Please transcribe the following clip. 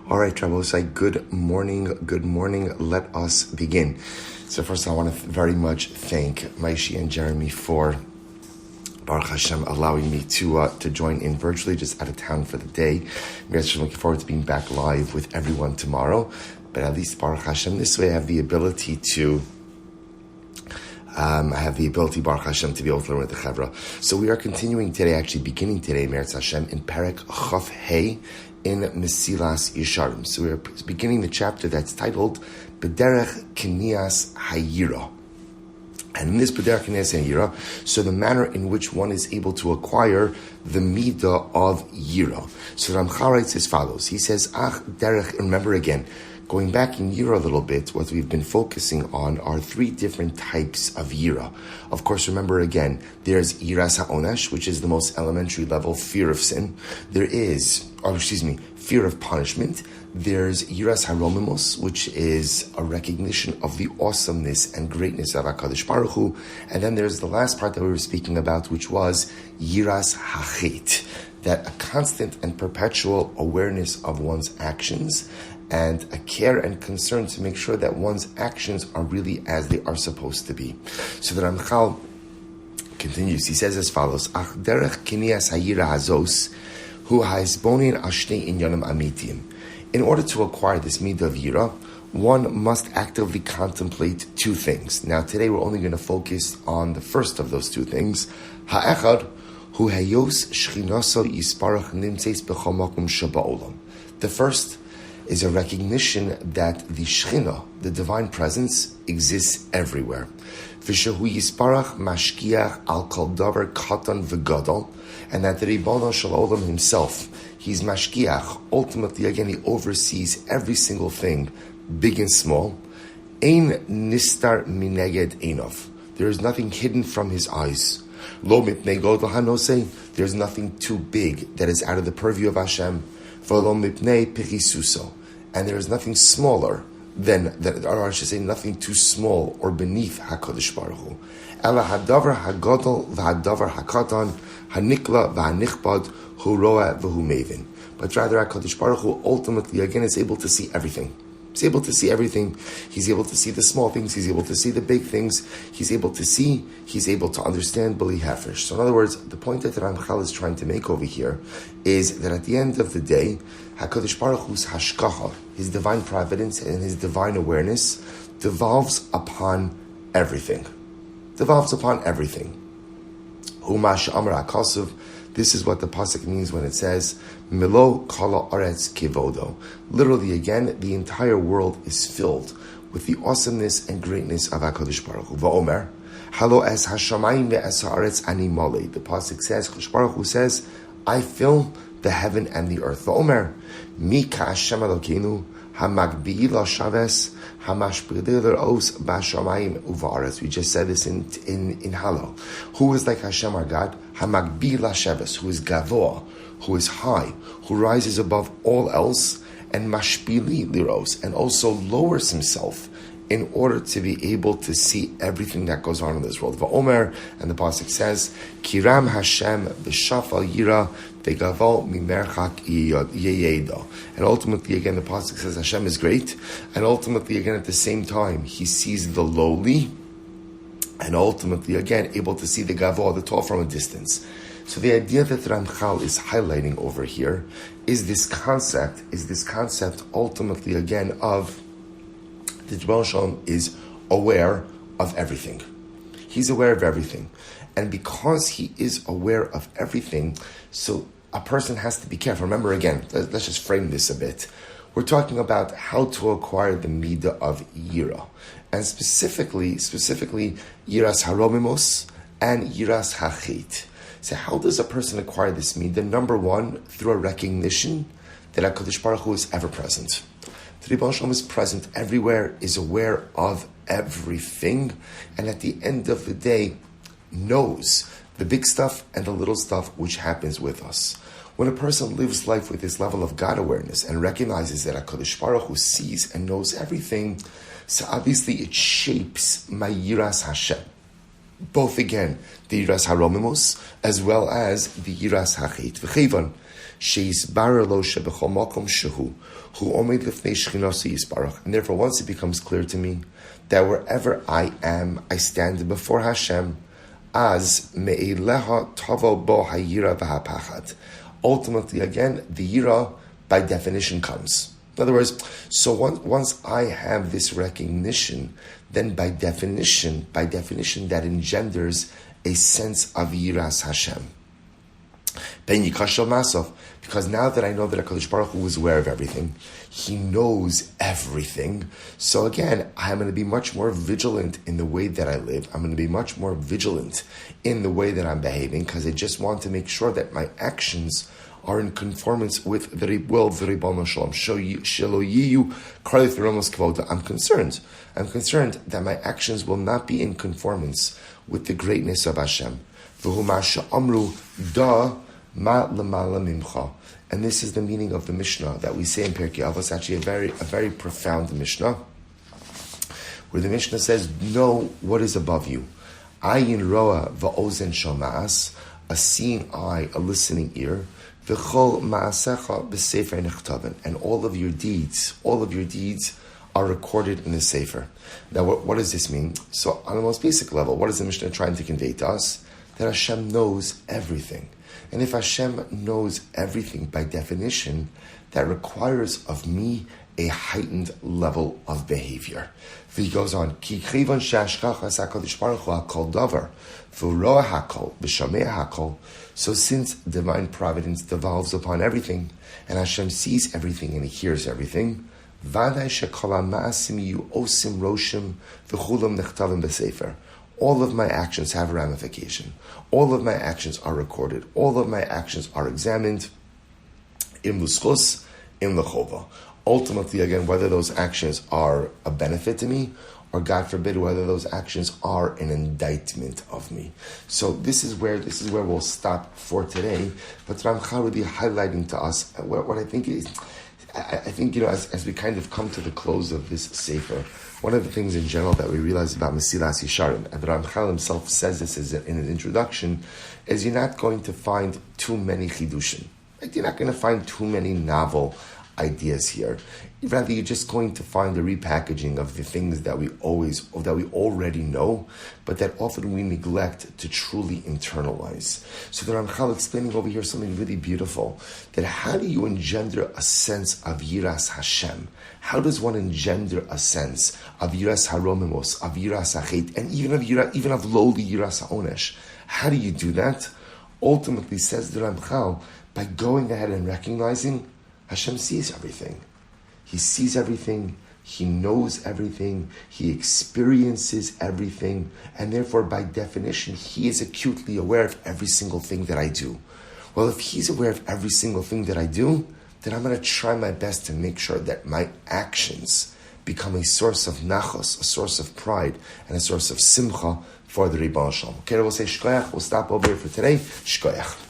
All right, Rabosai, good morning. Let us begin. So first I want to very much thank Maishi and Jeremy for Baruch Hashem allowing me to join in virtually, just out of town for the day. We're actually looking forward to being back live with everyone tomorrow. But at least Baruch Hashem, this way I have the ability, Baruch Hashem, to be able to learn with the Chevra. So we are continuing today, beginning today, Meretz Hashem, in Perek Chaf Hey, in Mesillas Yesharim. So we are beginning the chapter that's titled B'derech Knias Hayira. And in this B'derech Knias Hayira, so the manner in which one is able to acquire the midah of Yira. So Ramchal writes as follows. He says, Derech, remember again, going back in Yira a little bit, what we've been focusing on are three different types of Yira. Of course, remember again, there's Yiras HaOnesh, which is the most elementary level, fear of sin. Fear of punishment. There's Yiras HaRomimos, which is a recognition of the awesomeness and greatness of HaKadosh Baruch Hu. And then there's the last part that we were speaking about, which was Yiras HaChet, that a constant and perpetual awareness of one's actions and a care and concern to make sure that one's actions are really as they are supposed to be. So the Ramchal continues. He says as follows: Ach derech knias hayira hazos hu haisbonin ashtei inyanim amitim. In order to acquire this midah of yira, one must actively contemplate two things. Now today we're only going to focus on the first of those two things. Ha'echad hu hayos shchinaso yisparach nimtzeis b'chol makom sheba'olam. The first is a recognition that the Shechina, the divine presence, exists everywhere. V'shehu yisparach mashkiach al kol davar katan v'gadol, and that the Ribono Shel Olam himself, he's mashkiach. Ultimately, again, he oversees every single thing, big and small. Ein nistar mineged einov. There is nothing hidden from his eyes. Lo mipnei godol hanosei. There's nothing too big that is out of the purview of Hashem. And there is nothing smaller than, or I should say, nothing too small or beneath HaKadosh Baruch Hu. Ela hadavar hagadol v'hadavar hakatan hanikla v'hanichbad hu roa v'hu mevin. But rather, HaKadosh Baruch Hu ultimately again is able to see everything. He's able to see everything. He's able to see the small things. He's able to see the big things. He's able to see. He's able to understand B'li Hefesh. So in other words, the point that Ramchal is trying to make over here is that at the end of the day, HaKadosh Baruch Hu's hashkacha, his divine providence and his divine awareness, devolves upon everything. Devolves upon everything. Umash Amar HaKasuv. This is what the pasuk means when it says, Milo kala aretz kivodo. Literally, again, the entire world is filled with the awesomeness and greatness of HaKadosh Baruch Hu. Va'omer, halo es hashamayim ve'es haaretz ani malei. The pasuk says, HaKadosh Baruch Hu says, I fill the heaven and the earth. Va'omer, mi ka'ashem Elokeinu, hamagbi'i la shaves, hamashbidei l'os ba'shamayim uva'aretz. We just said this in Halo. Who is like Hashem our God? Hamagbi Lasheves, who is Gavoa, who is high, who rises above all else, and Mashpili Liros, and also lowers himself in order to be able to see everything that goes on in this world. Va'omer, and the pasuk says, Kiram Hashem b'shafal yira v'gavo mimerchak yeyedo. And ultimately, again, the pasuk says Hashem is great, and ultimately, again, at the same time, he sees the lowly, and ultimately, again, able to see the gavo, the tall, from a distance. So the idea that Ramchal is highlighting over here is this concept ultimately, again, of the Rebbeinu Shalom is aware of everything. He's aware of everything. And because he is aware of everything, so a person has to be careful. Remember, again, let's just frame this a bit. We're talking about how to acquire the midah of Yira. And specifically, Yiras HaRomimos and Yiras HaChet. So how does a person acquire this midah? Number one, through a recognition that HaKadosh Baruch Hu is ever present. The Rebbeinu Shalom is present everywhere, is aware of everything, and at the end of the day, knows the big stuff and the little stuff which happens with us. When a person lives life with this level of God awareness and recognizes that HaKadosh Baruch Hu sees and knows everything, so obviously it shapes my Yiras Hashem. Both again, the Yiras HaRomimos as well as the Yiras HaChet. V'chevan, sheisbar lo shebechol makom shehu hu omed lifnei shchinasi yisbarach. And therefore, once it becomes clear to me that wherever I am, I stand before Hashem, as me'ileha tavo bo hayira v'hapachad. Ultimately, again, the yira by definition comes. In other words, so once I have this recognition, then by definition, that engenders a sense of yiras Hashem. Ben yikashel masov, because now that I know that HaKadosh Baruch Hu is aware of everything, He knows everything. So again, I'm going to be much more vigilant in the way that I live. I'm going to be much more vigilant in the way that I'm behaving, because I just want to make sure that my actions are in conformance with the will of the Ribbon Shalom. I'm concerned that my actions will not be in conformance with the greatness of Hashem. And this is the meaning of the Mishnah that we say in Pirkei Avos. It's actually a very profound Mishnah, where the Mishnah says, know what is above you. Ayin roa va'ozen shomas, a seeing eye, a listening ear, v'chol ma'asecha b'sefer nechtaven, and all of your deeds are recorded in the Sefer. Now, what does this mean? So, on the most basic level, what is the Mishnah trying to convey to us? That Hashem knows everything. And if Hashem knows everything, by definition, that requires of me a heightened level of behavior. He goes on, Ki chivon she'ashkachas HaKadosh Baruch Hu hakol davar, v'roa hakol, v'shameh hakol. So since divine providence devolves upon everything, and Hashem sees everything and He hears everything, Vadai shekol ha'ma'asim yu osim roshim v'chulam nechtavim b'sefer. All of my actions have a ramification. All of my actions are recorded. All of my actions are examined. Im l'schus, im l'chova. Ultimately, again, whether those actions are a benefit to me, or God forbid, whether those actions are an indictment of me. So this is where we'll stop for today. But Ramchal will be highlighting to us what I think is. I think, as we kind of come to the close of this Sefer, one of the things in general that we realize about Mesillas Yesharim, and Ramchal himself says this in an introduction, is you're not going to find too many chidushim. You're not going to find too many novel ideas here. Rather, you're just going to find a repackaging of the things that we already know, but that often we neglect to truly internalize. So the Ramchal explaining over here something really beautiful, that how do you engender a sense of Yiras Hashem? How does one engender a sense of Yiras Haromimos, of Yiras Achet, and even of lowly Yiras Ha'onesh? How do you do that? Ultimately, says the Ramchal, by going ahead and recognizing Hashem sees everything. He sees everything. He knows everything. He experiences everything. And therefore, by definition, He is acutely aware of every single thing that I do. Well, if He's aware of every single thing that I do, then I'm going to try my best to make sure that my actions become a source of nachos, a source of pride, and a source of simcha for the Ribbon Shalom. Okay, we'll say shkoyach. We'll stop over here for today. Shkoyach.